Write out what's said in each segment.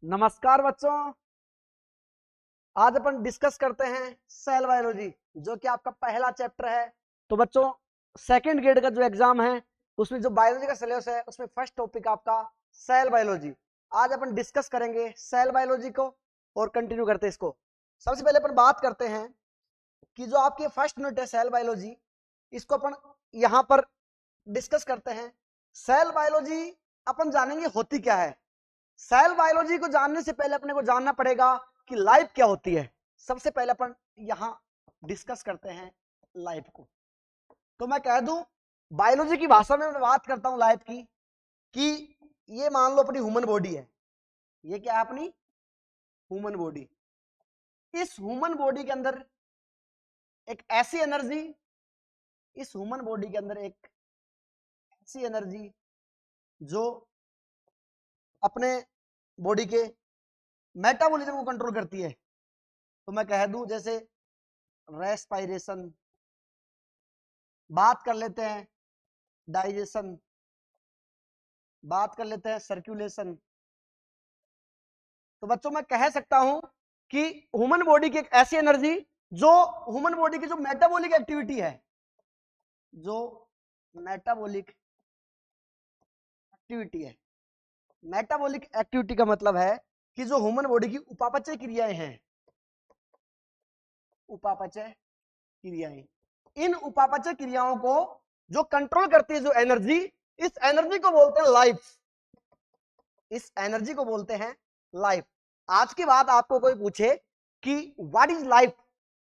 नमस्कार बच्चों। आज अपन डिस्कस करते हैं सेल बायोलॉजी, जो कि आपका पहला चैप्टर है। तो बच्चों, सेकंड ग्रेड का जो एग्जाम है उसमें जो बायोलॉजी का सिलेबस है उसमें फर्स्ट टॉपिक आपका सेल बायोलॉजी। आज अपन डिस्कस करेंगे सेल बायोलॉजी को और कंटिन्यू करते हैं इसको। सबसे पहले अपन बात करते हैं कि जो आपकी फर्स्ट यूनिट है सेल बायोलॉजी, इसको अपन यहाँ पर डिस्कस करते हैं। सेल बायोलॉजी अपन जानेंगे होती क्या है। सेल बायोलॉजी को जानने से पहले अपने को जानना पड़ेगा कि लाइफ क्या होती है। सबसे पहले अपन यहां डिस्कस करते हैं लाइफ को। तो मैं कह दूं, बायोलॉजी की भाषा में मैं बात करता हूं लाइफ की, कि ये मान लो अपनी ह्यूमन बॉडी है। ये क्या है? अपनी ह्यूमन बॉडी। इस ह्यूमन बॉडी के अंदर एक ऐसी एनर्जी, इस ह्यूमन बॉडी के अंदर एक ऐसी एनर्जी जो अपने बॉडी के मेटाबॉलिज्म को कंट्रोल करती है। तो मैं कह दूं जैसे रेस्पायरेशन, बात कर लेते हैं डाइजेशन, बात कर लेते हैं सर्कुलेशन। तो बच्चों मैं कह सकता हूं कि ह्यूमन बॉडी की एक ऐसी एनर्जी जो ह्यूमन बॉडी की जो मेटाबॉलिक एक्टिविटी है, जो मेटाबॉलिक एक्टिविटी है। मेटाबॉलिक एक्टिविटी का मतलब है कि जो ह्यूमन बॉडी की उपापचय क्रियाएं हैं, उपापचय क्रियाएं, इन उपापचय क्रियाओं को जो कंट्रोल करती है जो एनर्जी, इस एनर्जी को बोलते हैं लाइफ। इस एनर्जी को बोलते हैं लाइफ। आज की बात आपको कोई पूछे कि व्हाट इज लाइफ,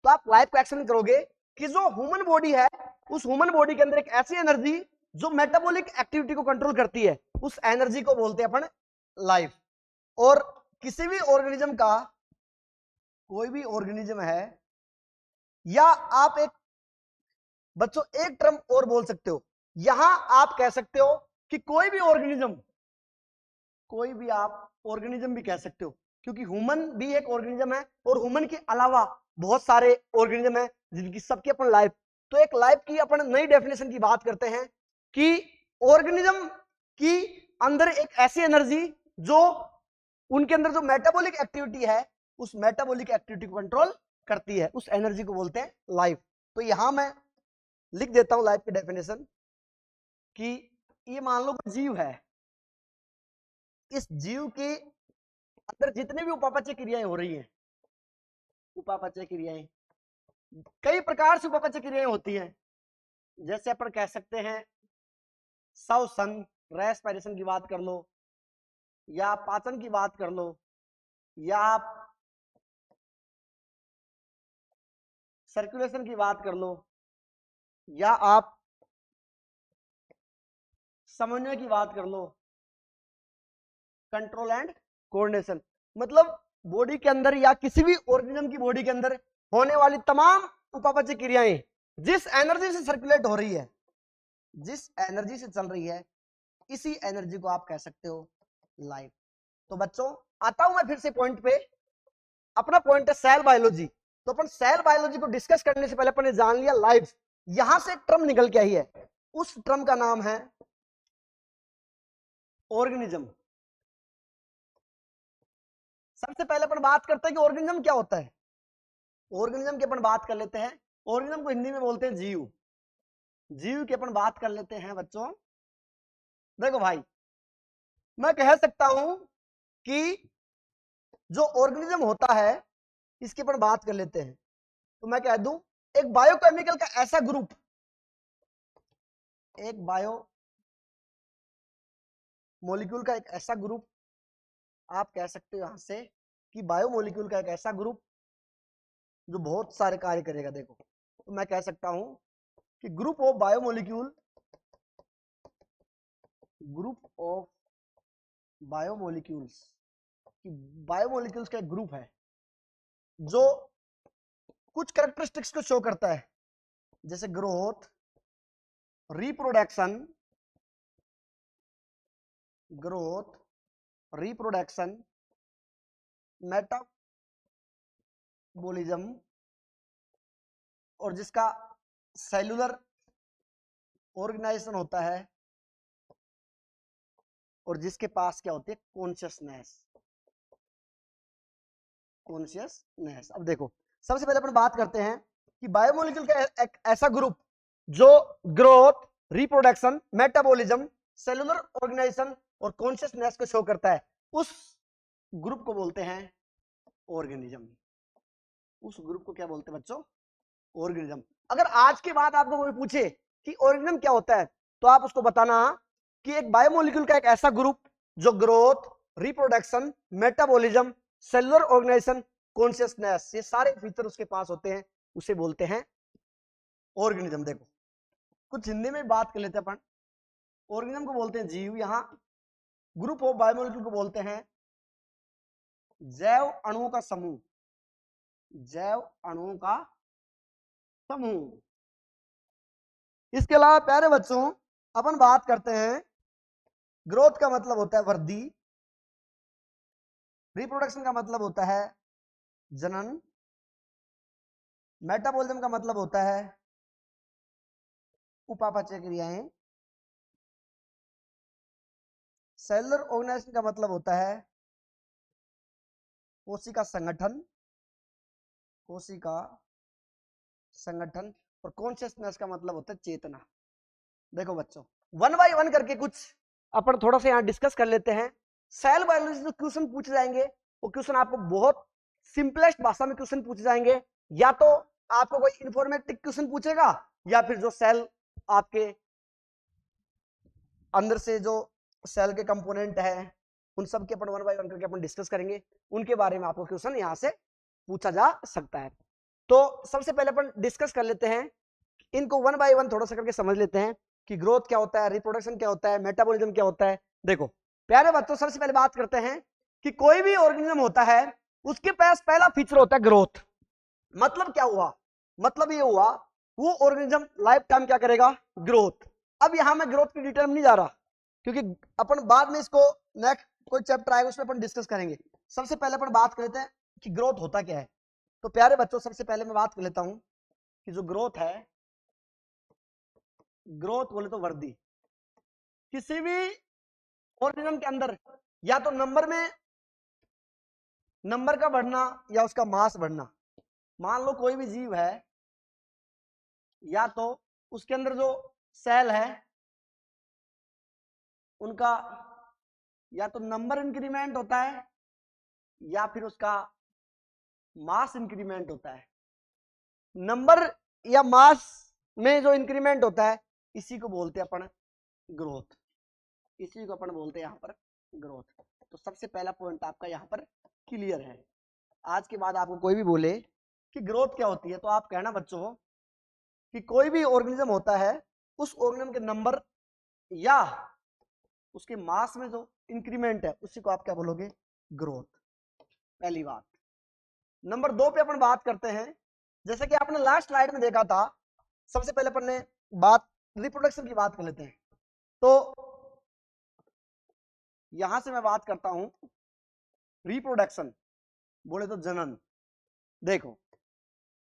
तो आप लाइफ को एक्सप्लेन करोगे कि जो ह्यूमन बॉडी है, उस ह्यूमन बॉडी के अंदर एक ऐसी एनर्जी जो मेटाबॉलिक एक्टिविटी को कंट्रोल करती है, उस एनर्जी को बोलते हैं अपन लाइफ। और किसी भी ऑर्गेनिज्म का, कोई भी ऑर्गेनिज्म है, या आप एक बच्चों एक टर्म और बोल सकते हो, यहां आप कह सकते हो कि कोई भी ऑर्गेनिज्म, कोई भी आप ऑर्गेनिज्म भी कह सकते हो, क्योंकि ह्यूमन भी एक ऑर्गेनिज्म है और ह्यूमन के अलावा बहुत सारे ऑर्गेनिज्म है जिनकी सबकी अपन लाइफ। तो एक लाइफ की अपन नई डेफिनेशन की बात करते हैं कि ऑर्गेनिज्म की अंदर एक ऐसी एनर्जी जो उनके अंदर जो मेटाबॉलिक एक्टिविटी है, उस मेटाबॉलिक एक्टिविटी को कंट्रोल करती है, उस एनर्जी को बोलते हैं लाइफ। तो यहां मैं लिख देता हूं लाइफ की डेफिनेशन कि ये मान लो जीव है, इस जीव के अंदर जितने भी उपापचय क्रियाएं हो रही हैं, उपापचय क्रियाएं, कई प्रकार से उपापचय क्रियाएं होती हैं। जैसे अपन कह सकते हैं श्वसन, रेस्पिरेशन की बात कर लो, या पाचन की बात कर लो, या आप सर्कुलेशन की बात कर लो, या आप समन्वय की बात कर लो, कंट्रोल एंड कोऑर्डिनेशन। मतलब बॉडी के अंदर या किसी भी ऑर्गेनिज्म की बॉडी के अंदर होने वाली तमाम उपापचय क्रियाएं जिस एनर्जी से सर्कुलेट हो रही है, जिस एनर्जी से चल रही है, इसी एनर्जी को आप कह सकते हो लाइफ। तो बच्चों आता हूं मैं फिर से पॉइंट पे। अपना पॉइंट है सेल बायोलॉजी। तो अपन सेल बायोलॉजी को डिस्कस करने से पहले अपन ने जान लिया लाइफ। यहां से एक टर्म निकल के आई है, उस टर्म का नाम है ऑर्गेनिज्म। सबसे पहले अपन बात करते हैं कि ऑर्गेनिज्म क्या होता है। ऑर्गेनिज्म की अपन बात कर लेते हैं। ऑर्गेनिज्म को हिंदी में बोलते हैं जीव। जीव की अपन बात कर लेते हैं बच्चों। देखो भाई, मैं कह सकता हूं कि जो ऑर्गेनिज्म होता है, इसकी अपन बात कर लेते हैं। तो मैं कह दूं, एक बायोकेमिकल का ऐसा ग्रुप, एक बायो मॉलिक्यूल का एक ऐसा ग्रुप, आप कह सकते हो यहां से कि बायो मॉलिक्यूल का एक ऐसा ग्रुप जो बहुत सारे कार्य करेगा। देखो, तो मैं कह सकता हूं कि group of biomolecule, group of biomolecules, biomolecules का एक ग्रुप है जो कुछ कैरेक्टरिस्टिक्स को शो करता है, जैसे growth, reproduction, growth, reproduction, metabolism, और जिसका सेलुलर ऑर्गेनाइजेशन होता है, और जिसके पास क्या होती है, कॉन्शियसनेस। कॉन्शियसनेस। अब देखो सबसे पहले अपन बात करते हैं कि बायोमोलिक्यूल का एक ऐसा ग्रुप जो growth, reproduction, metabolism, cellular organisation और कॉन्शियसनेस को शो करता है, उस ग्रुप को बोलते हैं ऑर्गेनिज्म। उस ग्रुप को क्या बोलते हैं बच्चों? ऑर्गेनिज्म। अगर आज के बाद आपको कोई पूछे कि ऑर्गेनिज्म क्या होता है, तो आप उसको बताना कि एक बायोमोलिक्यूल का एक ऐसा ग्रुप जो growth, reproduction, metabolism, cellular organisation, consciousness, ये सारे फीचर उसके पास होते हैं, उसे बोलते हैं ऑर्गेनिज्म। देखो कुछ हिंदी में बात कर लेते हैं अपन। ऑर्गेनिज्म को बोलते हैं जीव, यहां ग्रुप ऑफ बायोमोलिक्यूल को बोलते हैं जैव अणुओं का समूह। जैव अणुओं का समूह। इसके अलावा प्यारे बच्चों अपन बात करते हैं, ग्रोथ का मतलब होता है वृद्धि, रिप्रोडक्शन का मतलब होता है जनन, मेटाबॉलिज्म का मतलब होता है उपापचय क्रियाएं, सेलुलर ऑर्गेनाइजेशन का मतलब होता है कोशिका संगठन, कोशिका संगठन, और कॉन्शियसनेस का मतलब होता है चेतना। देखो बच्चों वन बाय वन करके कुछ अपन थोड़ा सा यहाँ डिस्कस कर लेते हैं। सेल बायोलॉजी से क्वेश्चन पूछे जाएंगे, वो क्वेश्चन आपको बहुत सिंपलेस्ट भाषा में क्वेश्चन पूछे जाएंगे, या तो आपको कोई इंफॉर्मेटिव क्वेश्चन पूछेगा, या फिर जो सेल आपके अंदर से जो सेल के कंपोनेंट है उन सब के अपन वन बाय वन करके अपन डिस्कस करेंगे, उनके बारे में आपको क्वेश्चन यहाँ से पूछा जा सकता है। तो सबसे पहले अपन डिस्कस कर लेते हैं, इनको वन बाय वन थोड़ा सा करके समझ लेते हैं कि ग्रोथ क्या होता है, रिप्रोडक्शन क्या होता है, मेटाबॉलिज्म क्या होता है। देखो प्यारे बच्चों सबसे पहले बात करते हैं कि कोई भी ऑर्गेनिज्म होता है उसके पास पहला फीचर होता है ग्रोथ। मतलब क्या हुआ? मतलब ये हुआ वो ऑर्गेनिज्म लाइफ टाइम क्या करेगा? ग्रोथ। अब यहां मैं ग्रोथ की डिटेल में नहीं जा रहा, क्योंकि अपन बाद में इसको नेक्स्ट कोई चैप्टर आएगा उसमें अपन डिस्कस करेंगे। सबसे पहले अपन बात कर लेते हैं कि ग्रोथ होता क्या है। तो प्यारे बच्चों सबसे पहले मैं बात कर लेता हूं कि जो ग्रोथ है, ग्रोथ बोले तो वृद्धि। किसी भी ऑर्गेनिज्म के अंदर या तो नंबर का बढ़ना या उसका मास बढ़ना। मान लो कोई भी जीव है, या तो उसके अंदर जो सेल है उनका या तो नंबर इंक्रीमेंट होता है या फिर उसका मास इंक्रीमेंट होता है। नंबर या मास में जो इंक्रीमेंट होता है इसी को बोलते हैं अपन ग्रोथ। इसी को अपन बोलते हैं यहाँ पर ग्रोथ। तो सबसे पहला पॉइंट आपका यहाँ पर क्लियर है। आज के बाद आपको कोई भी बोले कि ग्रोथ क्या होती है, तो आप कहना बच्चों कि कोई भी ऑर्गेनिज्म होता है उस ऑर्गेनिज्म के नंबर या उसके मास में जो इंक्रीमेंट है उसी को आप क्या बोलोगे? ग्रोथ। पहली बात। नंबर दो पे अपन बात करते हैं, जैसे कि आपने लास्ट स्लाइड में देखा था, सबसे पहले अपन ने बात रिप्रोडक्शन की बात कर लेते हैं। तो यहां से मैं बात करता हूं रिप्रोडक्शन बोले तो जनन। देखो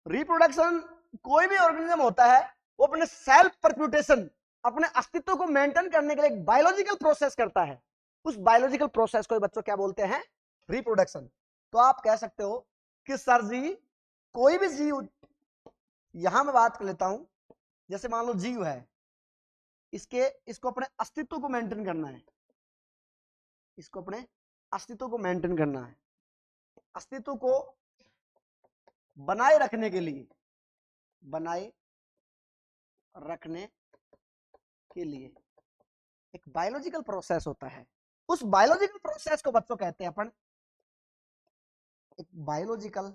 रिप्रोडक्शन कोई भी ऑर्गेनिज्म होता है वो अपने सेल्फ परप्यूटेशन, अपने अस्तित्व को मेंटेन करने के लिए एक बायोलॉजिकल प्रोसेस करता है। उस बायोलॉजिकल प्रोसेस को बच्चों क्या बोलते हैं? रिप्रोडक्शन। तो आप कह सकते हो कि सर जी कोई भी जीव, यहां मैं बात कर लेता हूं, जैसे मान लो जीव है, इसको अपने अस्तित्व को मेंटेन करना है, इसको अपने अस्तित्व को मेंटेन करना है। अस्तित्व को बनाए रखने के लिए, बनाए रखने के लिए एक बायोलॉजिकल प्रोसेस होता है। उस बायोलॉजिकल प्रोसेस को बच्चों कहते हैं अपन एक बायोलॉजिकल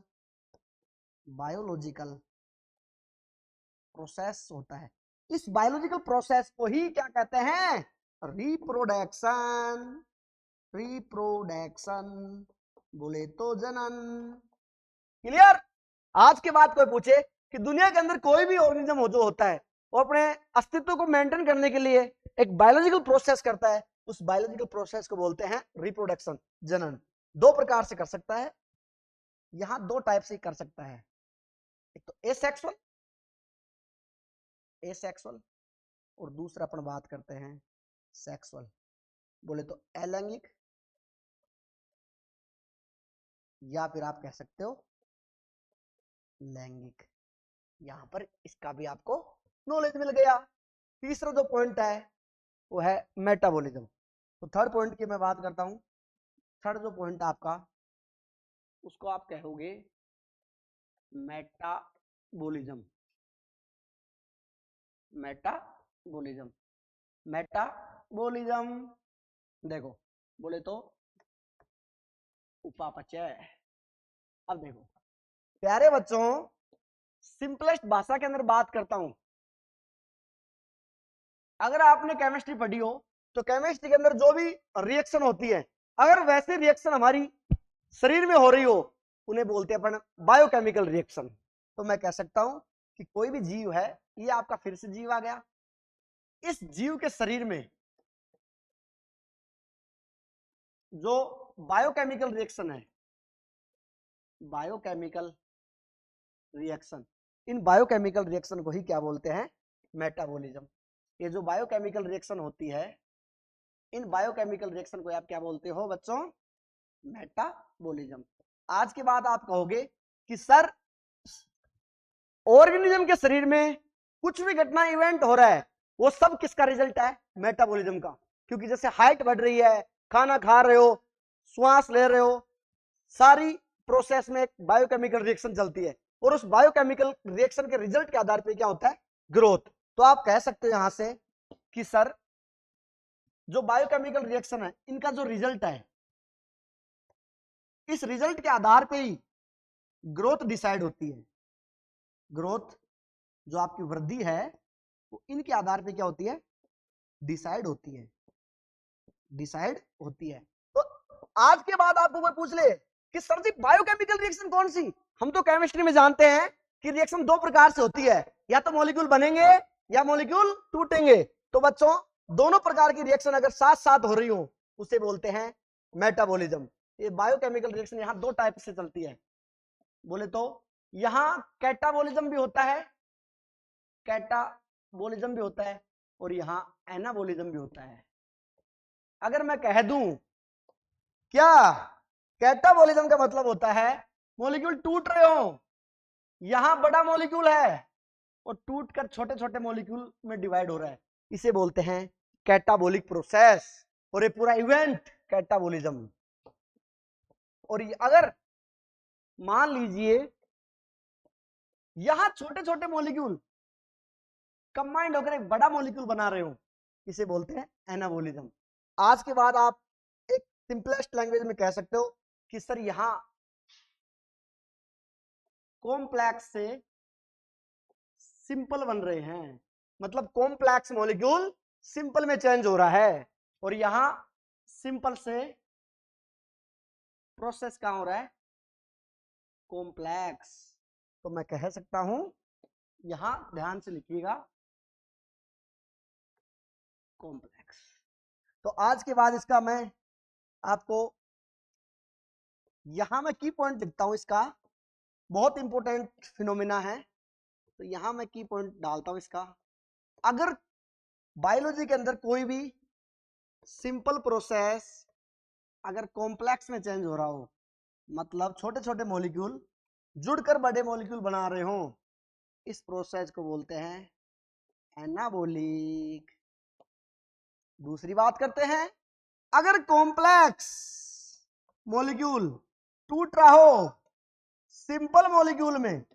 प्रोसेस होता है। इस बायोलॉजिकल प्रोसेस को ही क्या कहते हैं? रिप्रोडक्शन। रिप्रोडक्शन बोले तो जनन। क्लियर? आज के बाद कोई पूछे कि दुनिया के अंदर कोई भी ऑर्गेनिज्म हो जो होता है वो अपने अस्तित्व को मेंटेन करने के लिए एक बायोलॉजिकल प्रोसेस करता है, उस बायोलॉजिकल प्रोसेस को बोलते हैं रिप्रोडक्शन, जनन। दो प्रकार से कर सकता है, यहां दो टाइप से कर सकता है, एक तो एसेक्सुअल, एसेक्सुअल, और दूसरा अपन बात करते हैं सेक्सुअल, बोले तो अलैंगिक, या फिर आप कह सकते हो लैंगिक। यहां पर इसका भी आपको नॉलेज मिल गया। तीसरा जो पॉइंट है वो है मेटाबॉलिज्म। तो थर्ड पॉइंट की मैं बात करता हूं। थर्ड जो पॉइंट आपका, उसको आप कहोगे मेटाबॉलिज्म। मेटाबॉलिज्म, मेटाबॉलिज्म देखो, बोले तो उपापचय। अब देखो प्यारे बच्चों, सिंपलेस्ट भाषा के अंदर बात करता हूं। अगर आपने केमिस्ट्री पढ़ी हो तो केमिस्ट्री के अंदर जो भी रिएक्शन होती है, अगर वैसे रिएक्शन हमारी शरीर में हो रही हो, उन्हें बोलते हैं अपन बायोकेमिकल रिएक्शन। तो मैं कह सकता हूं कि कोई भी जीव है, ये आपका फिर से जीव आ गया, इस जीव के शरीर में जो बायोकेमिकल रिएक्शन है, biochemical reaction, in biochemical reaction को ही क्या बोलते हैं, मेटाबॉलिज्म। ये जो बायोकेमिकल रिएक्शन होती है, इन बायोकेमिकल रिएक्शन को आप क्या बोलते हो बच्चों, मेटाबॉलिज्म। आज के बाद आप कहोगे कि सर ऑर्गेनिज्म के शरीर में कुछ भी घटना इवेंट हो रहा है, वो सब किसका रिजल्ट है, मेटाबॉलिज्म का। क्योंकि जैसे हाइट बढ़ रही है, खाना खा रहे हो, श्वास ले रहे हो, सारी प्रोसेस में एक बायोकेमिकल रिएक्शन चलती है, और उस बायोकेमिकल रिएक्शन के रिजल्ट के आधार पर क्या होता है, ग्रोथ। तो आप कह सकते हो यहां से कि सर जो बायोकेमिकल रिएक्शन है, इनका जो रिजल्ट है, इस रिजल्ट के आधार पे ही ग्रोथ डिसाइड होती है। ग्रोथ जो आपकी वृद्धि है, वो इनके आधार पे क्या होती है, डिसाइड होती है, डिसाइड होती है। तो आज के बाद आपको कोई पूछ ले कि सर जी बायोकेमिकल रिएक्शन कौन सी, हम तो केमिस्ट्री में जानते हैं कि रिएक्शन दो प्रकार से होती है, या तो मॉलिक्यूल बनेंगे या मॉलिक्यूल टूटेंगे। तो बच्चों दोनों प्रकार की रिएक्शन अगर साथ साथ हो रही हो, उसे बोलते हैं मेटाबॉलिज्म। ये बायोकेमिकल रिएक्शन यहां दो टाइप से चलती है। बोले तो यहां कैटाबॉलिज्म भी होता है, कैटाबॉलिज्म भी होता है, और यहां एनाबॉलिज्म भी होता है। अगर मैं कह दूं क्या, कैटाबॉलिज्म का मतलब होता है मॉलिक्यूल टूट रहे हो, यहां बड़ा मॉलिक्यूल है और टूट कर छोटे छोटे मॉलिक्यूल में डिवाइड हो रहा है, इसे बोलते हैं कैटाबॉलिक प्रोसेस, और ये पूरा इवेंट कैटाबॉलिज्म। और अगर मान लीजिए यहां छोटे छोटे मॉलिक्यूल कंबाइंड होकर एक बड़ा मॉलिक्यूल बना रहे हो, इसे बोलते हैं एनाबॉलिज्म। आज के बाद आप एक सिंपलेस्ट लैंग्वेज में कह सकते हो कि सर यहां कॉम्प्लेक्स से सिंपल बन रहे हैं, मतलब कॉम्प्लेक्स मॉलिक्यूल सिंपल में चेंज हो रहा है, और यहां सिंपल से प्रोसेस कहां हो रहा है, कॉम्प्लेक्स। तो मैं कह सकता हूं, यहां ध्यान से लिखिएगा, कॉम्प्लेक्स। तो आज के बाद इसका मैं आपको यहां मैं की पॉइंट लिखता हूं, इसका बहुत इंपॉर्टेंट फिनोमिना है, तो यहां मैं की पॉइंट डालता हूं इसका। अगर बायोलॉजी के अंदर कोई भी सिंपल प्रोसेस अगर कॉम्प्लेक्स में चेंज हो रहा हो, मतलब छोटे छोटे मॉलिक्यूल जुड़कर बड़े मॉलिक्यूल बना रहे हो, इस प्रोसेस को बोलते हैं एनाबॉलिक। दूसरी बात करते हैं, अगर कॉम्प्लेक्स मॉलिक्यूल टूट रहा हो सिंपल मॉलिक्यूल में,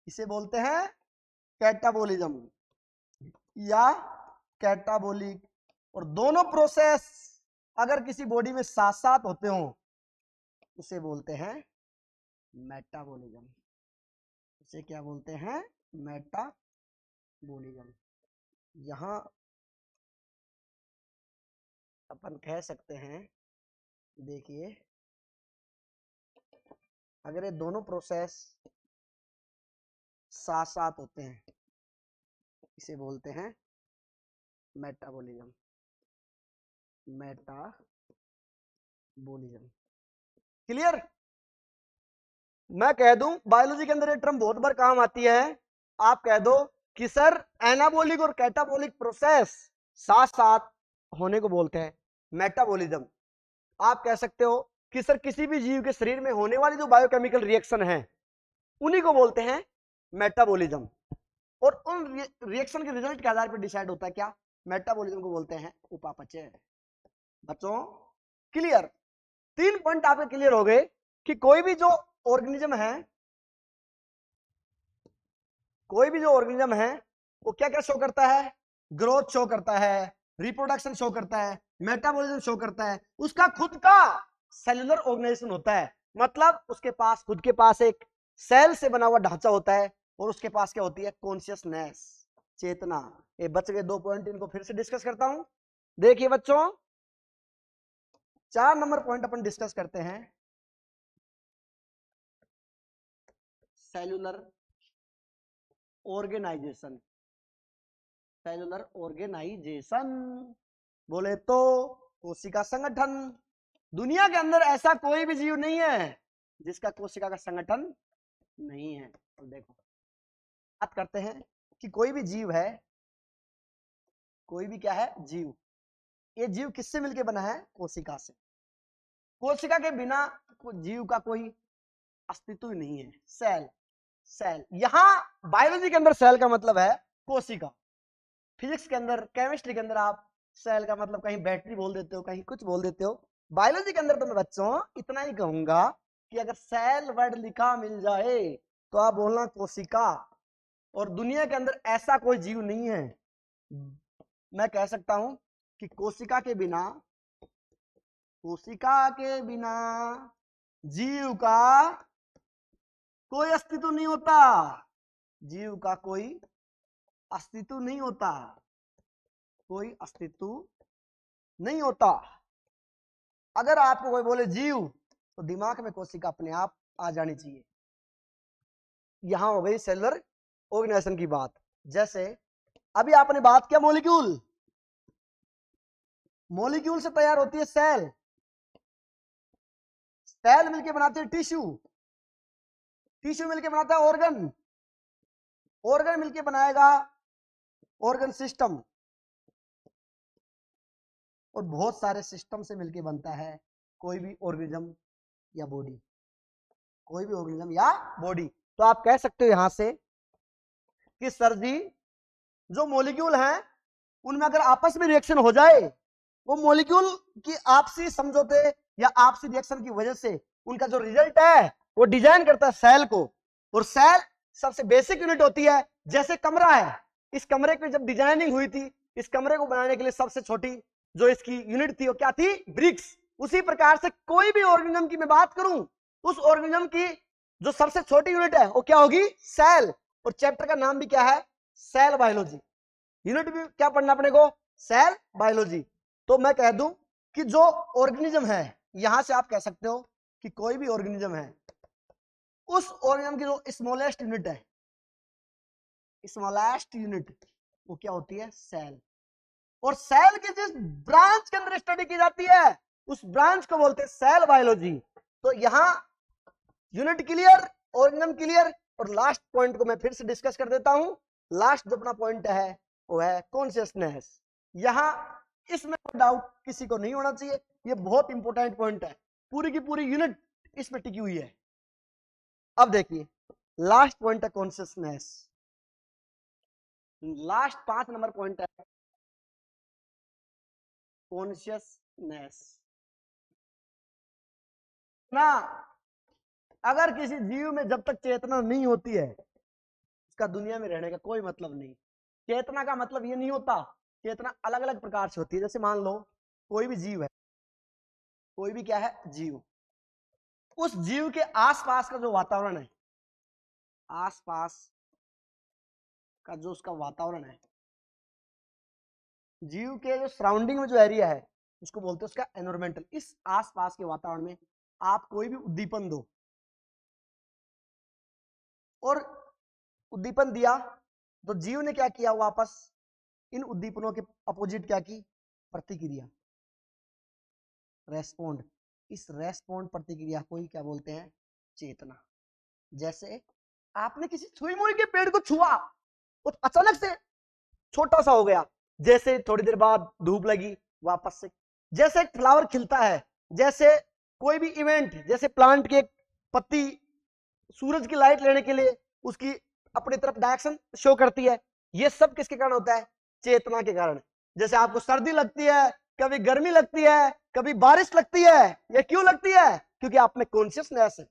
इसे बोलते हैं कैटाबॉलिज्म या कैटाबॉलिक। और दोनों प्रोसेस अगर किसी बॉडी में साथ साथ होते हो, उसे बोलते हैं मेटाबॉलिज्म। इसे क्या बोलते हैं, मेटाबॉलिज्म। यहां अपन कह सकते हैं, देखिए अगर ये दोनों प्रोसेस साथ साथ होते हैं, इसे बोलते हैं मेटाबॉलिज्म, मेटाबॉलिज्म। क्लियर। मैं कह दूं बायोलॉजी के अंदर ये टर्म बहुत बार काम आती है, आप कह दो कि सर एनाबॉलिक और कैटाबॉलिक प्रोसेस साथ साथ होने को बोलते हैं मेटाबॉलिज्म। आप कह सकते हो कि सर किसी भी जीव के शरीर में होने वाली जो बायोकेमिकल रिएक्शन है उन्हीं को बोलते हैं मेटाबॉलिज्म। और उन रिएक्शन के रिजल्ट के आधार पर डिसाइड होता है क्या, मेटाबॉलिज्म को बोलते हैं उपापचय। बच्चों क्लियर, 3 पॉइंट आपके क्लियर हो गए कि कोई भी जो ऑर्गेनिज्म है, कोई भी जो ऑर्गेनिज्म है वो क्या क्या शो करता है, ग्रोथ शो करता है, रिप्रोडक्शन शो करता है, मेटाबॉलिज्म शो करता है, उसका खुद का सेलुलर ऑर्गेनाइजेशन होता है, मतलब उसके पास खुद के पास एक सेल से बना हुआ ढांचा होता है, और उसके पास क्या होती है, कॉन्शियसनेस, चेतना। ये बच गए 2 पॉइंट, इनको फिर से डिस्कस करता हूं। देखिए बच्चों 4 नंबर पॉइंट अपन डिस्कस करते हैं, सेलुलर ऑर्गेनाइजेशन। सेलुलर ऑर्गेनाइजेशन बोले तो कोशिका संगठन। दुनिया के अंदर ऐसा कोई भी जीव नहीं है जिसका कोशिका का संगठन नहीं है। तो देखो बात करते हैं कि कोई भी जीव है, कोई भी क्या है, जीव। ये जीव किससे मिलकर बना है, कोशिका से। कोशिका के बिना जीव का कोई अस्तित्व ही नहीं है। सेल, सेल, यहां बायोलॉजी के अंदर सेल का मतलब है कोशिका, फिजिक्स के अंदर, केमिस्ट्री के अंदर आप सेल का मतलब कहीं बैटरी बोल देते हो, कहीं कुछ बोल देते हो। बायोलॉजी के अंदर तो मैं बच्चों इतना ही कहूंगा कि अगर सेल वर्ड लिखा मिल जाए तो आप बोलना कोशिका। और दुनिया के अंदर ऐसा कोई जीव नहीं है, मैं कह सकता हूं कि कोशिका के बिना, कोशिका के बिना जीव का कोई अस्तित्व नहीं होता, जीव का कोई अस्तित्व नहीं होता, कोई अस्तित्व नहीं होता। अगर आपको कोई बोले जीव तो दिमाग में कोशिका अपने आप आ जानी चाहिए। यहां हो गई सेलुलर ऑर्गेनाइजेशन की बात। जैसे अभी आपने बात किया मॉलिक्यूल, मॉलिक्यूल से तैयार होती है सेल, सेल मिलके बनाते हैं टिश्यू, टिश्यू मिलके बनाता है ऑर्गन, ऑर्गन मिलके बनाएगा ऑर्गन सिस्टम, और बहुत सारे सिस्टम से मिलके बनता है कोई भी ऑर्गेनिज्म या बॉडी, कोई भी ऑर्गेनिज्म या बॉडी। तो आप कह सकते हो यहां से कि सर जी जो मॉलिक्यूल हैं उनमें अगर आपस में रिएक्शन हो जाए, वो मॉलिक्यूल की आपसी समझौते या आपसी रिएक्शन की वजह से उनका जो रिजल्ट है वो डिजाइन करता है सेल को। और सेल सबसे बेसिक यूनिट होती है। जैसे कमरा है, इस कमरे की जब डिजाइनिंग हुई थी, इस कमरे को बनाने के लिए सबसे छोटी जो इसकी यूनिट थी वो क्या थी, ब्रिक्स। उसी प्रकार से कोई भी ऑर्गेनिज्म की मैं बात करूं, उस ऑर्गेनिज्म की जो सबसे छोटी यूनिट है वो क्या होगी, सेल। और चैप्टर का नाम भी क्या है, सेल बायोलॉजी। यूनिट भी क्या पढ़ना अपने को, सेल बायोलॉजी। तो मैं कह दूं कि जो ऑर्गेनिज्म है, यहां से आप कह सकते हो कि कोई भी ऑर्गेनिज्म है, उस ऑर्गेनिज्म की जो स्मॉलेस्ट यूनिट है, स्मॉलेस्ट यूनिट वो क्या होती है, सेल। और सेल की जिस ब्रांच के अंदर स्टडी की जाती है उस ब्रांच को बोलते हैं सेल बायोलॉजी। तो यहां यूनिट क्लियर, ऑर्गेनिज्म क्लियर। और लास्ट पॉइंट को मैं फिर से डिस्कस कर देता हूं। लास्ट जो अपना पॉइंट है वो है कॉन्शियसनेस। यहां इसमें डाउट किसी को नहीं होना चाहिए, ये बहुत इंपॉर्टेंट पॉइंट है, पूरी की पूरी यूनिट इसमें टिकी हुई है। अब देखिए लास्ट पॉइंट है कॉन्शियसनेस। लास्ट 5 नंबर पॉइंट है कॉन्शियसनेस। ना अगर किसी जीव में जब तक चेतना नहीं होती है उसका दुनिया में रहने का कोई मतलब नहीं। चेतना का मतलब ये नहीं होता, चेतना अलग अलग प्रकार से होती है। जैसे मान लो कोई भी जीव है, कोई भी क्या है, जीव, उस जीव के आसपास का जो वातावरण है, आसपास का जो उसका वातावरण है, जीव के जो सराउंडिंग में जो एरिया है उसको बोलते हैं उसका एनवायरमेंटल। इस आसपास के वातावरण में आप कोई भी उद्दीपन दो, और उद्दीपन दिया तो जीव ने क्या किया, वापस इन उद्दीपनों के अपोजिट क्या की, प्रतिक्रिया, रेस्पोंड। इस रेस्पोंड प्रतिक्रिया को ही क्या बोलते हैं, चेतना। जैसे आपने किसी छुई मुई के पेड़ को छुआ, वो अचानक से छोटा सा हो गया, जैसे थोड़ी देर बाद धूप लगी वापस से, जैसे एक फ्लावर खिलता है, जैसे कोई भी इवेंट, जैसे प्लांट की एक पत्ती सूरज की लाइट लेने के लिए उसकी अपनी तरफ डायरेक्शन शो करती है, ये सब किसके कारण होता है? चेतना के कारण। जैसे आपको सर्दी लगती है, कभी गर्मी लगती है, कभी बारिश लगती है, ये क्यों लगती है? क्योंकि आप में कॉन्शियसनेस है।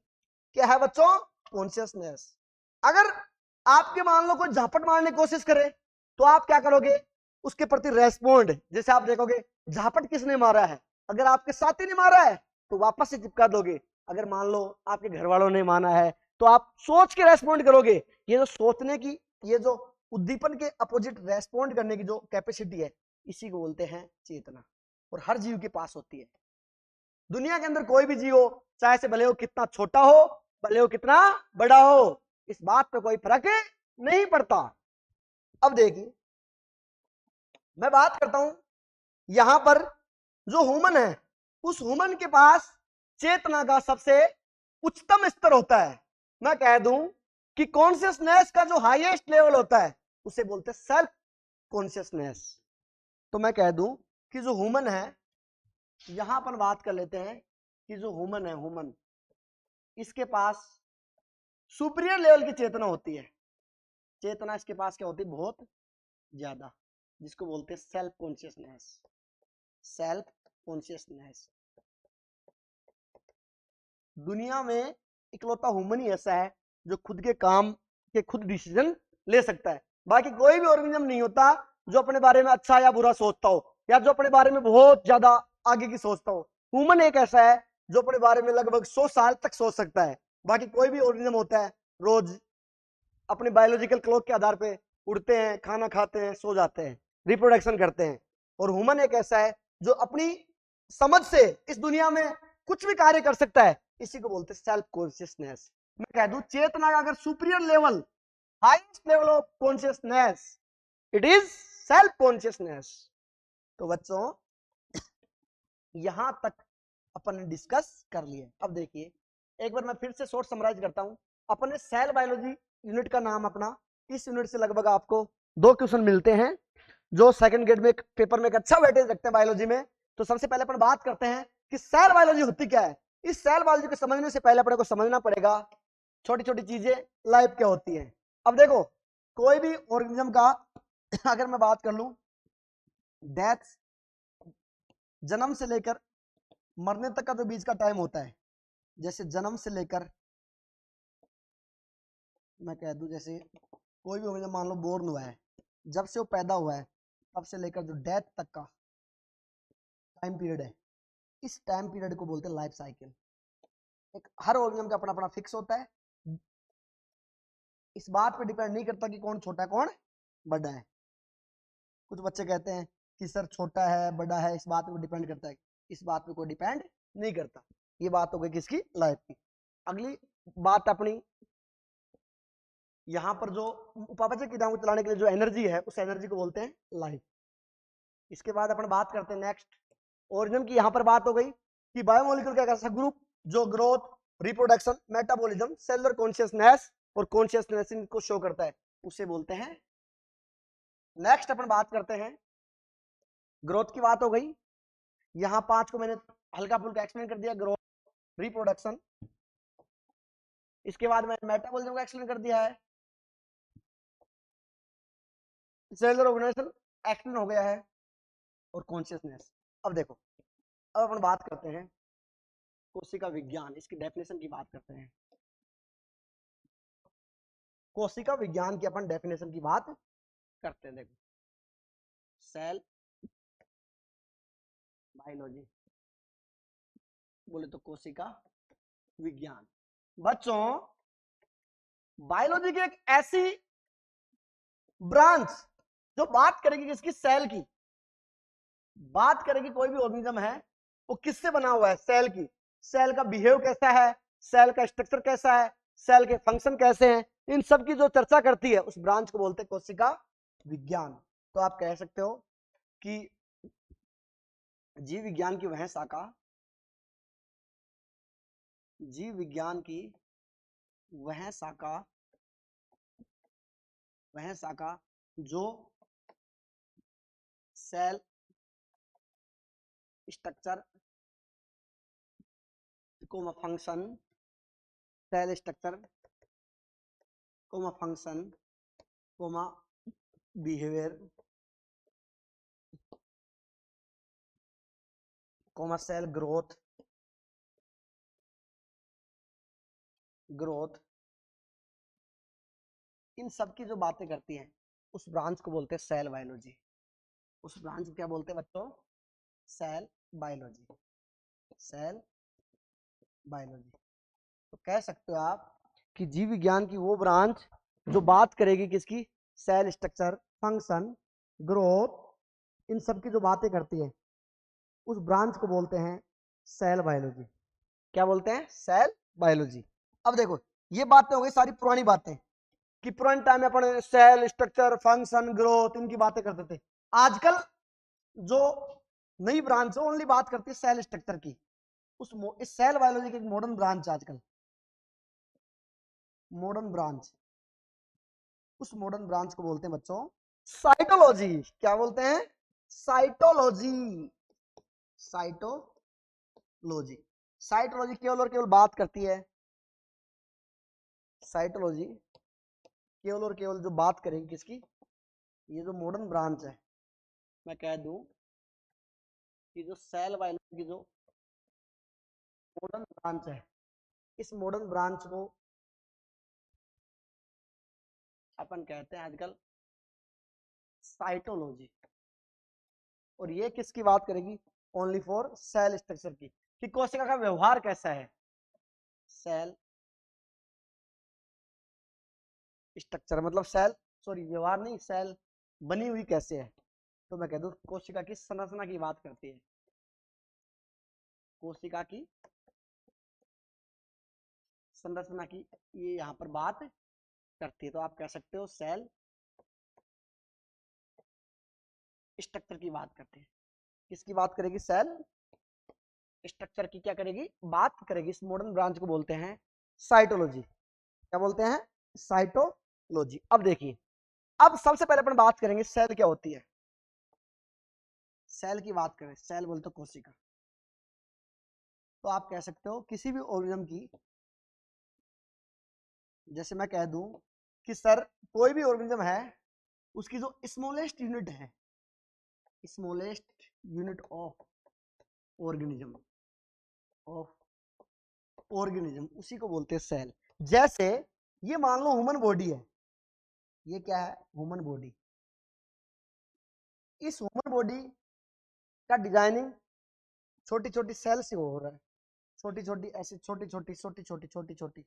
क्या है बच्चों? कॉन्शियसनेस। अगर आपके मान लो कोई झापट मारने की कोशिश करे तो आप क्या करोगे? उसके प्रति रेस्पॉन्ड। जैसे आप देखोगे झापट किसने मारा है, अगर आपके साथी ने मारा है तो वापस से चिपका दोगे। अगर मान लो आपके घर वालों ने माना है तो आप सोच के रेस्पॉन्ड करोगे। ये जो सोचने की, ये जो उद्दीपन के अपोजिट रेस्पॉन्ड करने की जो कैपेसिटी है, इसी को बोलते हैं चेतना। और हर जीव के पास होती है। दुनिया के अंदर कोई भी जीव हो, चाहे से भले हो कितना छोटा हो, भले हो कितना बड़ा हो, इस बात पे कोई फर्क नहीं पड़ता। अब देखिए, मैं बात करता हूं यहां पर जो ह्यूमन है, उस ह्यूमन के पास चेतना का सबसे उच्चतम स्तर होता है। मैं कह दूं कि कॉन्शियसनेस का जो हाईएस्ट लेवल होता है उसे बोलते हैं सेल्फ कॉन्शियसनेस। तो मैं कह दूं कि जो ह्यूमन है, यहां पर बात कर लेते हैं कि जो ह्यूमन है, ह्यूमन, इसके पास सुपीरियर लेवल की चेतना होती है। चेतना इसके पास क्या होती है? बहुत ज्यादा, जिसको बोलते हैं सेल्फ कॉन्शियसनेस। Self consciousness. दुनिया में इकलौता ह्यूमन ही ऐसा है जो खुद के काम के खुद डिसीजन ले सकता है। बाकी कोई भी ऑर्गेनिज्म नहीं होता जो अपने बारे में अच्छा या बुरा सोचता हो, या जो अपने बारे में बहुत ज्यादा आगे की सोचता हो। ह्यूमन एक ऐसा है जो अपने बारे में लगभग 100 साल तक सोच सकता है। बाकी कोई भी ऑर्गेनिज्म होता है रोज अपने बायोलॉजिकल क्लॉक के आधार पे उड़ते हैं, खाना खाते हैं, सो जाते हैं, रिप्रोडक्शन करते हैं। और ह्यूमन एक ऐसा है जो अपनी समझ से इस दुनिया में कुछ भी कार्य कर सकता है। इसी को बोलते हैं सेल्फ कॉन्शियसनेस। मैं कह दूं चेतना का अगर superior level, highest level of consciousness, it is self consciousness. तो बच्चों, यहां तक अपन ने डिस्कस कर लिए। अब देखिए, एक बार मैं फिर से शॉर्ट समराइज करता हूं। अपने सेल बायोलॉजी यूनिट का नाम अपना, इस यूनिट से लगभग आपको 2 क्वेश्चन मिलते हैं जो सेकंड ग्रेड में पेपर में एक अच्छा वेटेज रखते हैं बायोलॉजी में। तो सबसे पहले अपन बात करते हैं कि सेल बायोलॉजी होती क्या है। इस सेल बायोलॉजी को समझने से पहले अपने को समझना पड़ेगा छोटी छोटी चीजें, लाइफ क्या होती है। अब देखो, कोई भी ऑर्गेनिज्म का अगर मैं बात कर लूं, डेथ, जन्म से लेकर मरने तक का जो बीच का टाइम होता है, जैसे जन्म से लेकर, मैं कह दूं जैसे कोई भी ऑर्गेनिज्म मान लो बोर्न हुआ है, जब से वो पैदा हुआ है तब से लेकर जो डेथ तक का टाइम पीरियड है, इस टाइम पीरियड को बोलते हैं लाइफ साइकिल। एक हर ऑर्गेनिज्म का अपना अपना फिक्स होता है। इस बात पे डिपेंड नहीं करता कि कौन छोटा है कौन बड़ा है। कुछ बच्चे कहते हैं कि सर छोटा है बड़ा है, इस बात पे डिपेंड करता है। इस बात पे कोई डिपेंड नहीं करता। ये बात हो गई किसकी? लाइफ की। अगली बात अपनी, यहाँ पर जो उपापचय क्रियाओं को चलाने के लिए जो एनर्जी है, उस एनर्जी को बोलते हैं लाइफ। इसके बाद अपन बात करते हैं नेक्स्ट ऑर्गेनिज्म की। यहाँ पर बात हो गई कि बायोमोलिक्यूल का एक ऐसा ग्रुप जो growth, reproduction, metabolism, cellular consciousness और कॉन्शियसनेस को शो करता है, उसे बोलते हैं। नेक्स्ट अपन बात करते हैं, ग्रोथ की बात हो गई। यहाँ 5 को मैंने हल्का फुल्का एक्सप्लेन कर दिया, ग्रोथ, रिप्रोडक्शन। इसके बाद मैंने मेटाबॉलिज्म का एक्सप्लेन कर दिया है, सेलुलर ऑर्गेनाइजेशन एक्सप्लेन हो गया है, और कॉन्शियसनेस। अब देखो, अब अपन बात करते हैं कोशिका विज्ञान, इसकी डेफिनेशन की बात करते हैं। कोशिका विज्ञान की अपन डेफिनेशन की बात करते हैं। देखो, सेल बायोलॉजी बोले तो कोशिका विज्ञान। बच्चों, बायोलॉजी की एक ऐसी ब्रांच जो बात करेगी किसकी? सेल की। बात करेगी कोई भी ऑर्गेनिज्म है वो किससे बना हुआ है? सेल की। सेल का बिहेव कैसा है, सेल का स्ट्रक्चर कैसा है, सेल के फंक्शन कैसे हैं, इन सब की जो चर्चा करती है उस ब्रांच को बोलते हैं कोशिका विज्ञान। तो आप कह सकते हो कि जीव विज्ञान की वह शाखा, जीव विज्ञान की वह शाखा, वह शाखा जो cell structure, comma function, cell structure, comma function, comma behaviour, comma cell growth, इन सब की जो बातें करती हैं उस ब्रांच को बोलते हैं सेल बायोलॉजी। उस ब्रांच को क्या बोलते हैं बच्चों? Cell biology, cell biology. तो कह सकते हो आप कि जीव विज्ञान की वो ब्रांच जो बात करेगी किसकी? सेल स्ट्रक्चर, फंक्शन, ग्रोथ, इन सब की जो बातें करती है उस ब्रांच को बोलते हैं सेल बायोलॉजी। क्या बोलते हैं? Cell biology. अब देखो, ये बातें हो गई सारी पुरानी बातें कि पुराने टाइम में अपन सेल स्ट्रक्चर, फंक्शन, ग्रोथ इनकी बातें करते थे। आजकल जो नई ब्रांच है ओनली बात करती है सेल स्ट्रक्चर की। इस सेल बायोलॉजी की एक मॉडर्न ब्रांच आजकल, मॉडर्न ब्रांच, उस मॉडर्न ब्रांच को बोलते हैं बच्चों साइटोलॉजी। क्या बोलते हैं? Cytology, cytology. साइटोलॉजी केवल और केवल बात करती है, साइटोलॉजी केवल और केवल जो बात करेगी किसकी? ये जो मॉडर्न ब्रांच है, मैं कह दूं कि जो सेल बायोलॉजी की जो मॉडर्न ब्रांच है, इस मॉडर्न ब्रांच को अपन कहते हैं आजकल साइटोलॉजी। और ये किसकी बात करेगी? ओनली फॉर सेल स्ट्रक्चर की, कि कोशिका का व्यवहार कैसा है, सेल स्ट्रक्चर मतलब सेल, सॉरी व्यवहार नहीं, सेल बनी हुई कैसे है। तो मैं कह दूं कोशिका की संरचना की बात करती है, कोशिका की संरचना की ये यहाँ पर बात करती है। तो आप कह सकते हो सेल स्ट्रक्चर की बात करते हैं। किसकी बात करेगी? सेल स्ट्रक्चर की क्या करेगी? बात करेगी। इस मॉडर्न ब्रांच को बोलते हैं साइटोलॉजी। क्या बोलते हैं? साइटोलॉजी। अब देखिए, अब सबसे पहले अपन बात करेंगे सेल क्या होती है। सेल की बात करें, सेल बोलते तो कोशिका। तो आप कह सकते हो किसी भी ऑर्गेनिज्म की, जैसे मैं कह दूं कि सर कोई भी ऑर्गेनिज्म है उसकी जो स्मॉलेस्ट यूनिट है, स्मॉलेस्ट यूनिट ऑफ ऑर्गेनिज्म, उसी को बोलते हैं सेल। जैसे ये मान लो ह्यूमन बॉडी है, ये क्या है? Human body. इस ह्यूमन बॉडी का डिजाइनिंग छोटी छोटी सेल से हो रहा है, छोटी छोटी ऐसी छोटी छोटी छोटी छोटी छोटी छोटी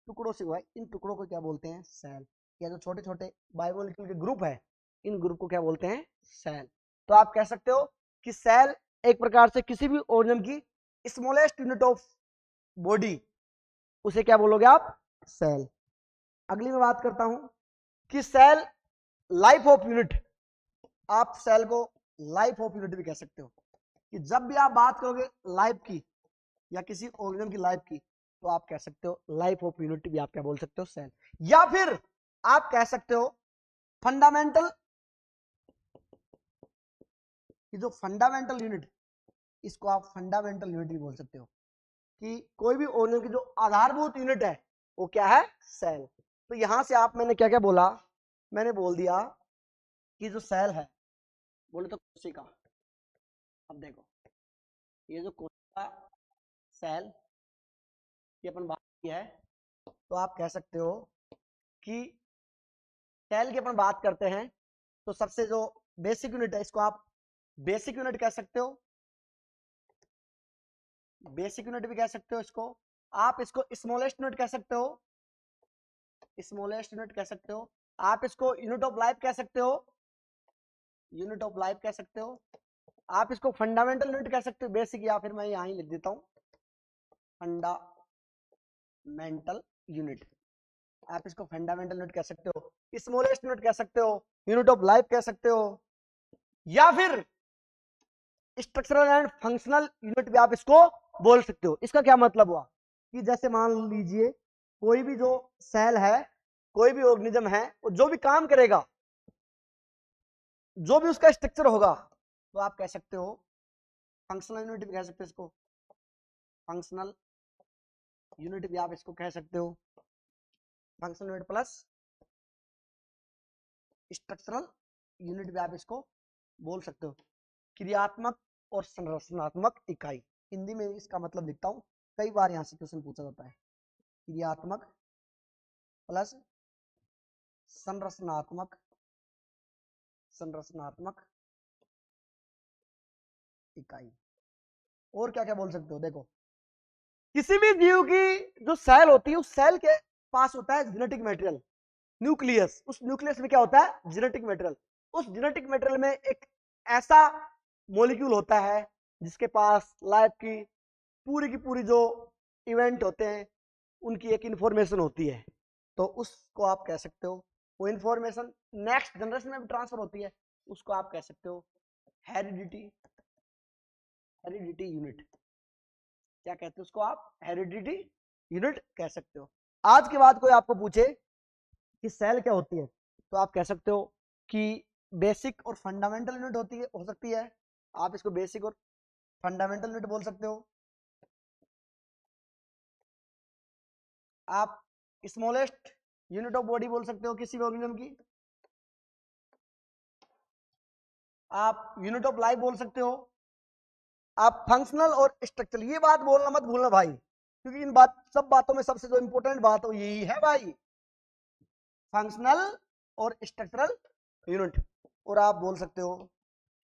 टुकड़ों से हुआ है। इन टुकड़ों को क्या बोलते हैं? सेल। या जो छोटे छोटे बायोमोलिक्यूल के ग्रुप है, इन ग्रुप को क्या बोलते हैं? सेल। तो आप कह सकते हो कि सेल एक प्रकार से किसी भी ऑर्गेनिज्म की स्मॉलेस्ट यूनिट ऑफ बॉडी, उसे क्या बोलोगे आप? सेल। अगली मैं बात करता हूं कि सेल लाइफ ऑफ यूनिट। आप सेल को लाइफ ऑफ यूनिट भी कह सकते हो, कि जब भी आप बात करोगे लाइफ की या किसी ऑर्गेनिज्म की लाइफ की, तो आप कह सकते हो लाइफ ऑफ यूनिट भी आप क्या बोल सकते हो? सेल। या फिर आप कह सकते हो फंडामेंटल, कि जो फंडामेंटल यूनिट, इसको आप फंडामेंटल यूनिट भी बोल सकते हो, कि कोई भी ऑर्गेनिज्म की जो आधारभूत यूनिट है वो क्या है? सेल। तो यहां से आप, मैंने क्या क्या बोला? मैंने बोल दिया कि जो सेल है, बोले तो कोशिका। अब देखो, ये जो कोशिका सेल की अपन बात की है, तो आप कह सकते हो कि सेल की अपन बात करते हैं तो सबसे जो बेसिक यूनिट है, इसको आप बेसिक यूनिट कह सकते हो, बेसिक यूनिट भी कह सकते हो इसको। आप इसको स्मॉलेस्ट यूनिट कह सकते हो, स्मॉलेस्ट यूनिट कह सकते हो। आप इसको यूनिट ऑफ लाइफ कह सकते हो, यूनिट ऑफ लाइफ कह सकते हो। आप इसको फंडामेंटल यूनिट कह सकते हो, बेसिक, या फिर मैं यहां ही लिख देता हूं फंडामेंटल यूनिट। आप इसको फंडामेंटल यूनिट कह सकते हो, स्मॉलेस्ट यूनिट कह सकते हो, यूनिट ऑफ लाइफ कह सकते हो, या फिर स्ट्रक्चरल एंड फंक्शनल यूनिट भी आप इसको बोल सकते हो। इसका क्या मतलब हुआ कि जैसे मान लीजिए कोई भी जो सेल है, कोई भी ऑर्गेनिज्म है, वो जो भी काम करेगा, जो भी उसका स्ट्रक्चर होगा, तो आप कह सकते हो फंक्शनल यूनिट भी कह सकते हो इसको, फंक्शनल यूनिट भी आप इसको कह सकते हो, functional unit plus structural unit भी आप इसको बोल सकते हो। क्रियात्मक और संरचनात्मक इकाई, हिंदी में इसका मतलब लिखता हूं, कई बार यहां से क्वेश्चन पूछा जाता है। क्रियात्मक प्लस संरचनात्मक इकाई। और क्या क्या बोल सकते हो, देखो किसी भी जीव की जो सेल होती है उस सेल के पास होता है जेनेटिक मटेरियल, न्यूक्लियस। उस न्यूक्लियस में क्या होता है, जेनेटिक मटेरियल। उस जेनेटिक मटेरियल में एक ऐसा मॉलिक्यूल होता है जिसके पास लाइफ की पूरी जो इवेंट होते हैं उनकी एक इंफॉर्मेशन होती है। तो उसको आप कह सकते हो, वो इंफॉर्मेशन नेक्स्ट जनरेशन में भी ट्रांसफर होती है, उसको आप कह सकते हो हेरिडिटी यूनिट। क्या कहते हैं उसको आप, हेरिडिटी यूनिट कह सकते हो। आज के बाद कोई आपको पूछे कि सेल क्या होती है, तो आप कह सकते हो कि बेसिक और फंडामेंटल यूनिट होती है, हो सकती है। आप इसको बेसिक और फंडामेंटल यूनिट बोल सकते हो। आप स्मॉलेस्ट यूनिट ऑफ बॉडी बोल सकते हो किसी भी ऑर्गेनिज्म की। आप यूनिट ऑफ लाइफ बोल सकते हो। आप फंक्शनल और स्ट्रक्चरल, ये बात बोलना मत भूलना भाई, क्योंकि इन सब बातों में सबसे जो इंपॉर्टेंट बात हो यही है भाई, फंक्शनल और स्ट्रक्चरल यूनिट। और आप बोल सकते हो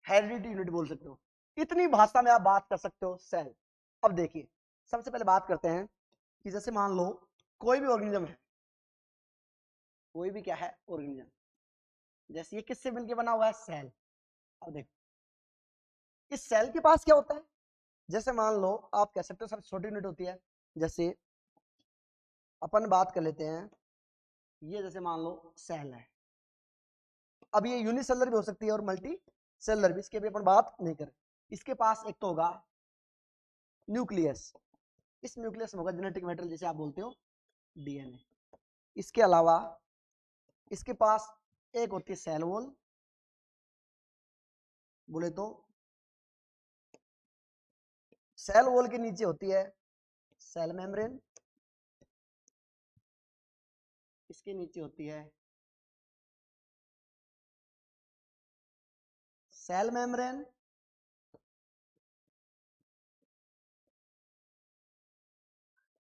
हेरिडिटी यूनिट बोल सकते हो। इतनी भाषा में आप बात कर सकते हो सेल। अब देखिए, सबसे पहले बात करते हैं कि जैसे मान लो कोई भी ऑर्गेनिज्म है, कोई भी क्या है ऑर्गेनिज्म, जैसे ये किससे मिलकर बना हुआ है, सेल। अब देखो इस सेल के पास क्या होता है, जैसे मान लो आप कह सकते हो सबसे छोटी यूनिट होती है। जैसे अपन बात कर लेते हैं, ये जैसे मान लो सेल है। अब ये यूनिसेलर भी हो सकती है और मल्टी सेलर भी, इसके भी अपन बात नहीं करें। इसके पास एक तो होगा न्यूक्लियस, इस न्यूक्लियस में होगा जेनेटिक मटेरियल जिसे आप बोलते हो डीएनए। इसके अलावा इसके पास एक होती है सेल वॉल, बोले तो सेल वॉल के नीचे होती है सेल मेम्ब्रेन, इसके नीचे होती है सेल मेम्ब्रेन,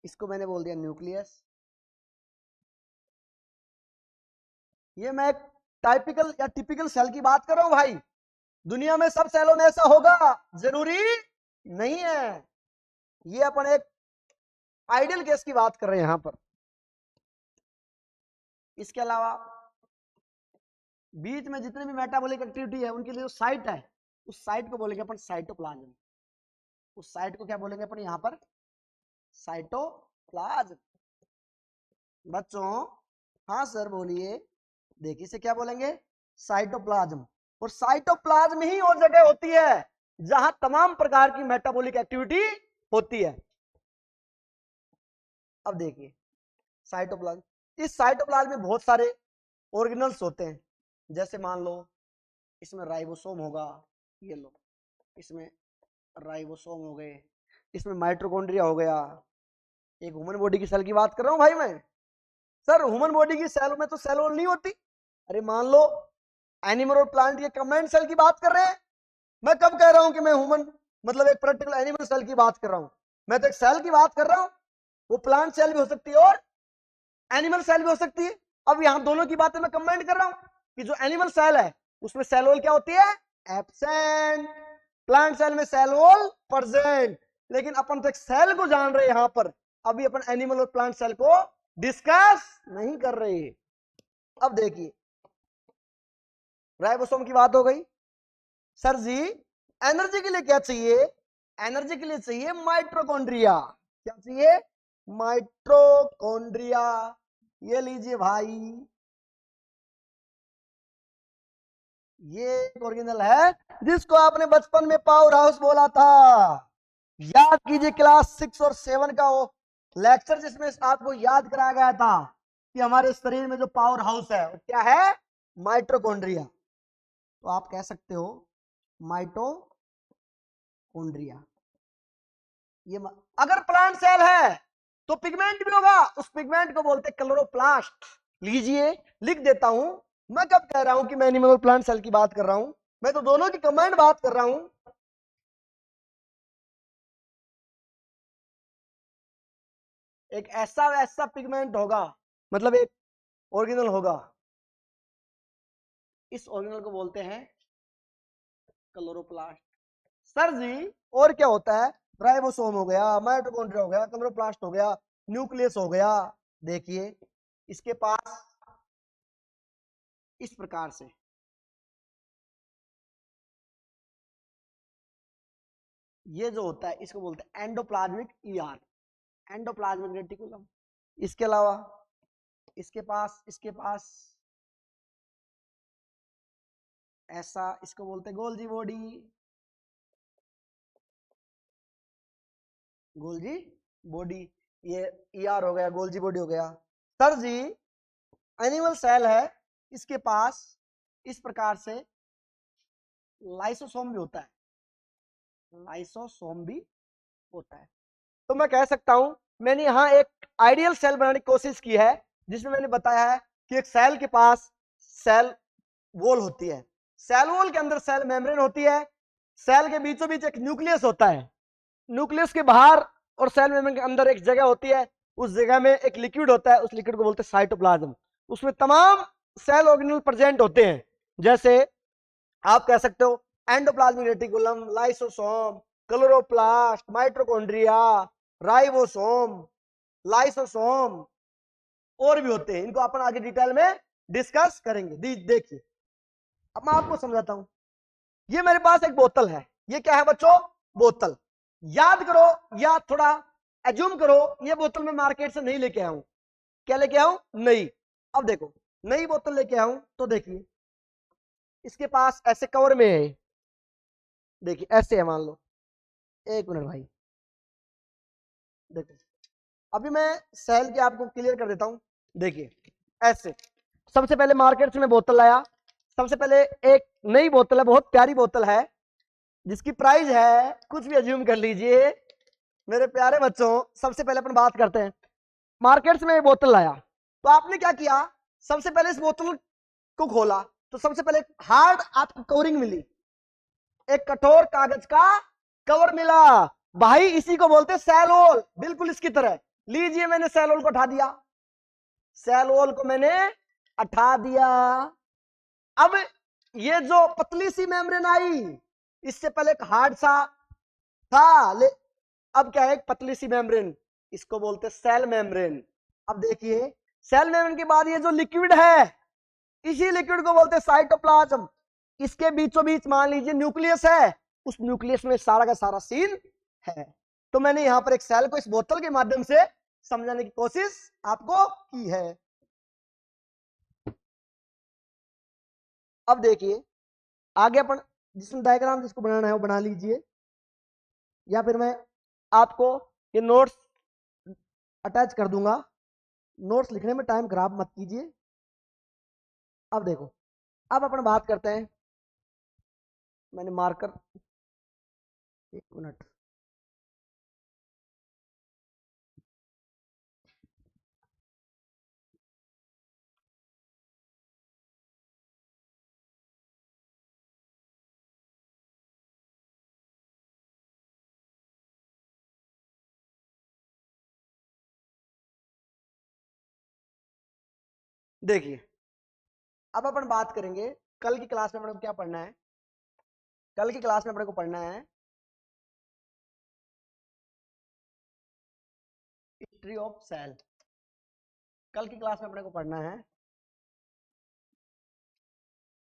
इसको मैंने बोल दिया न्यूक्लियस। ये मैं टाइपिकल या टिपिकल सेल की बात कर रहा हूं भाई, दुनिया में सब सेलों में ऐसा होगा जरूरी नहीं है। ये अपन एक आइडियल केस की बात कर रहे हैं यहां पर। इसके अलावा बीच में जितने भी मेटाबॉलिक एक्टिविटी है उनके लिए जो साइट है, उस साइट को बोलेंगे अपन साइटोप्लाज्म। उस साइट को क्या बोलेंगे अपन यहां पर, साइटोप्लाज्म। बच्चों हाँ सर बोलिए, देखिए इसे क्या बोलेंगे, साइटोप्लाज्म। और साइटोप्लाज्म ही वो जगह होती है जहां तमाम प्रकार की मेटाबॉलिक एक्टिविटी होती है। अब देखिए साइटोप्लाज्म, इस साइटोप्लाज्म में बहुत सारे ऑर्गेनल्स होते हैं। जैसे मान लो इसमें राइबोसोम होगा, ये लो इसमें राइबोसोम हो गए, इसमें माइटोकॉन्ड्रिया हो गया। एक ह्यूमन बॉडी की सेल की बात कर रहा हूं भाई मैं। सर ह्यूमन बॉडी की सेल में तो सेल वॉल नहीं होती। अरे मान लो एनिमल और प्लांट के कंबाइंड सेल की बात कर रहे हैं। मैं कब कह रहा हूं कि मैं ह्यूमन मतलब एक पर्टिकुलर एनिमल सेल की बात कर रहा हूं, मैं तो एक सेल की बात कर रहा हूं। वो प्लांट सेल भी हो सकती है और एनिमल सेल भी हो सकती है। अब यहां दोनों की बातें मैं कंबाइंड कर रहा हूं कि जो एनिमल सेल है उसमें सेल वॉल क्या होती है, एब्सेंट। प्लांट सेल में सेल वॉल प्रेजेंट। लेकिन अपन तो एक सेल को जान रहे हैं यहां पर, अभी अपन एनिमल और प्लांट सेल को डिस्कस नहीं कर रहे। अब देखिए राइबोसोम की बात हो गई। सर जी एनर्जी के लिए क्या चाहिए, एनर्जी के लिए चाहिए माइटोकॉन्ड्रिया। क्या चाहिए, माइटोकॉन्ड्रिया। ये लीजिए भाई, ये ऑर्गेनल है जिसको आपने बचपन में पावर हाउस बोला था। याद कीजिए क्लास 6 और 7 का वो लेक्चर जिसमें आपको याद कराया गया था कि हमारे शरीर में जो पावर हाउस है वो क्या है, माइटोकॉन्ड्रिया। तो आप कह सकते हो माइटोकॉन्ड्रिया। ये अगर प्लांट सेल है तो पिगमेंट भी होगा, उस पिगमेंट को बोलते हैं क्लोरोप्लास्ट। लीजिए लिख देता हूं, मैं कब कह रहा हूं कि मैं एनिमल और प्लांट सेल की बात कर रहा हूं, मैं तो दोनों की कंबाइंड बात कर रहा हूं। एक ऐसा वैसा पिगमेंट होगा, मतलब एक ऑर्गेनल होगा, इस ऑर्गेनल को बोलते हैं क्लोरोप्लास्ट। सर जी और क्या होता है? राइबोसोम हो गया, माइटोकॉन्ड्रिया हो गया, क्लोरोप्लास्ट हो गया, न्यूक्लियस हो गया। देखिए इसके पास इस प्रकार से ये जो होता है इसको बोलते हैं एंडोप्लाज्मिक ईआर, एंडोप्लाज्मिक रेटिकुलम। इसके अलावा इसके पास ऐसा, इसको बोलते हैं गोल्जी बॉडी, गोल्जी बॉडी। ये ईआर हो गया, गोल्जी बॉडी हो गया। सर जी एनिमल सेल है, इसके पास इस प्रकार से लाइसोसोम भी होता है, लाइसोसोम भी होता है। तो मैं कह सकता हूं मैंने यहां एक आइडियल सेल बनाने की कोशिश की है, जिसमें मैंने बताया है कि एक सेल के पास सेल वॉल होती है, सेल वॉल के अंदर सेल मेम्ब्रेन होती है, सेल के बीचों बीच एक न्यूक्लियस होता है, न्यूक्लियस के बाहर और सेल मेम्ब्रेन के अंदर एक जगह होती है, उस जगह में एक लिक्विड होता है, उस लिक्विड को बोलते हैं साइटोप्लाज्म। उसमें तमाम सेल ऑर्गेनल प्रेजेंट होते हैं, जैसे आप कह सकते हो endoplasmic reticulum, lysosome, chloroplast, mitochondria, ribosome, lysosome, और भी होते हैं। इनको अपन आगे डिटेल में डिस्कस करेंगे। देखिए अब मैं आपको समझाता हूं। ये मेरे पास एक बोतल है, ये क्या है बच्चों? बोतल। याद करो या थोड़ा एज्यूम करो, ये बोतल मैं मार्केट से नहीं लेके आया हूं। क्या लेके आया हूं? नई। अब देखो नई बोतल लेके आया हूं, तो देखिए इसके पास ऐसे कवर में है, देखिए ऐसे है, मान लो। एक मिनट भाई, देखो अभी मैं सेल के आपको क्लियर कर देता हूं। देखिए ऐसे, सबसे पहले मार्केट से मैं बोतल लाया, सबसे पहले एक नई बोतल है, बहुत प्यारी बोतल है, जिसकी प्राइस है, कुछ भी अज्यूम कर लीजिए मेरे प्यारे बच्चों। सबसे पहले अपन बात करते हैं, मार्केट से मैं ये बोतल लाया, तो आपने क्या किया? सबसे पहले इस बोतल को खोला, तो सबसे पहले हार्ड आपको कवरिंग मिली, एक कठोर कागज का कवर मिला भाई, इसी को बोलते हैं सेलोल, बिल्कुल इसकी तरह। लीजिए मैंने सेलोल को उठा दिया, सेलोल को मैंने उठा दिया। अब ये जो पतली सी मेम्ब्रेन आई, इससे पहले एक हार्ड सा था, अब क्या है? एक पतली सी मेम्ब्रेन, इसको बोलते हैं सेल मेम्ब्रेन। अब देखिए सेल मेम्ब्रेन के बाद ये जो लिक्विड है, इसी लिक्विड को बोलते हैं साइटोप्लाज्म। इसके बीचों बीच मान लीजिए न्यूक्लियस है, उस न्यूक्लियस में सारा का सारा सीन है। तो मैंने यहां पर एक सेल को इस बोतल के माध्यम से समझाने की कोशिश आपको की है। अब देखिए आगे अपन जिसमें डायग्राम जिसको बनाना है वो बना लीजिए, या फिर मैं आपको ये नोट्स अटैच कर दूंगा। नोट्स लिखने में टाइम खराब मत कीजिए। अब देखो, अब अपन बात करते हैं, मैंने मार्कर, एक मिनट, देखिए अब अपन बात करेंगे, कल की क्लास में अपने को क्या पढ़ना है? कल की क्लास में अपने को पढ़ना है हिस्ट्री ऑफ सेल। कल की क्लास में अपने को पढ़ना है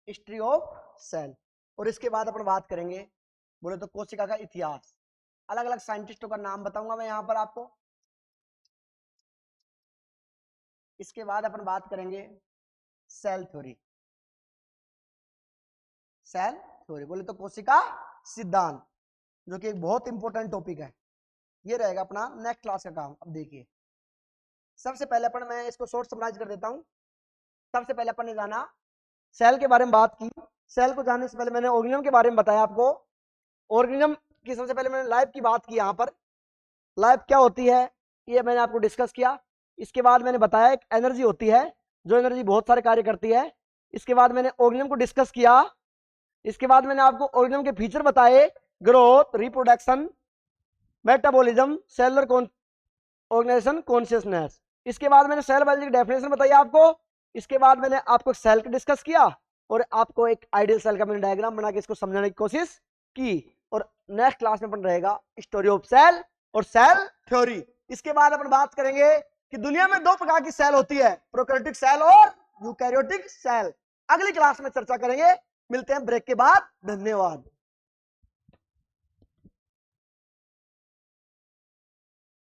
हिस्ट्री ऑफ सेल, और इसके बाद अपन बात करेंगे, बोले तो कोशिका का इतिहास। अलग अलग साइंटिस्टों का नाम बताऊंगा मैं यहां पर आपको। इसके बाद अपन बात करेंगे सेल थ्योरी, सेल थ्योरी बोले तो कोशिका सिद्धांत, जो कि एक बहुत इंपॉर्टेंट टॉपिक है। ये रहेगा अपना नेक्स्ट क्लास का काम। अब देखिए सबसे पहले अपन, मैं इसको शॉर्ट समराइज कर देता हूं। सबसे पहले अपन ने जाना सेल के बारे में बात की। सेल को जानने से पहले मैंने ऑर्गेनिज्म के बारे में बताया आपको। ऑर्गेनिज्म की सबसे पहले मैंने लाइफ की बात की। यहां पर लाइफ क्या होती है? ये मैंने आपको डिस्कस किया। इसके बाद मैंने बताया एक एनर्जी होती है जो एनर्जी बहुत सारे कार्य करती है। इसके बाद मैंने ऑर्गेनिज्म को डिस्कस किया। इसके बाद मैंने आपको ऑर्गेनिज्म के फीचर बताए, growth, reproduction, metabolism, cellular organisation, consciousness. इसके बाद मैंने सेल बायोलॉजी की डेफिनेशन बताई आपको। इसके बाद मैंने आपको सेल का डिस्कस किया और आपको एक आइडियल सेल का मैंने डायग्राम बना के इसको समझाने की कोशिश की। और नेक्स्ट क्लास में अपन रहेगा स्टोरी ऑफ सेल और सेल थ्योरी। इसके बाद अपन बात करेंगे कि दुनिया में दो प्रकार की सेल होती है, प्रोकैरियोटिक सेल और यूकैरियोटिक सेल। अगली क्लास में चर्चा करेंगे। मिलते हैं ब्रेक के बाद। धन्यवाद।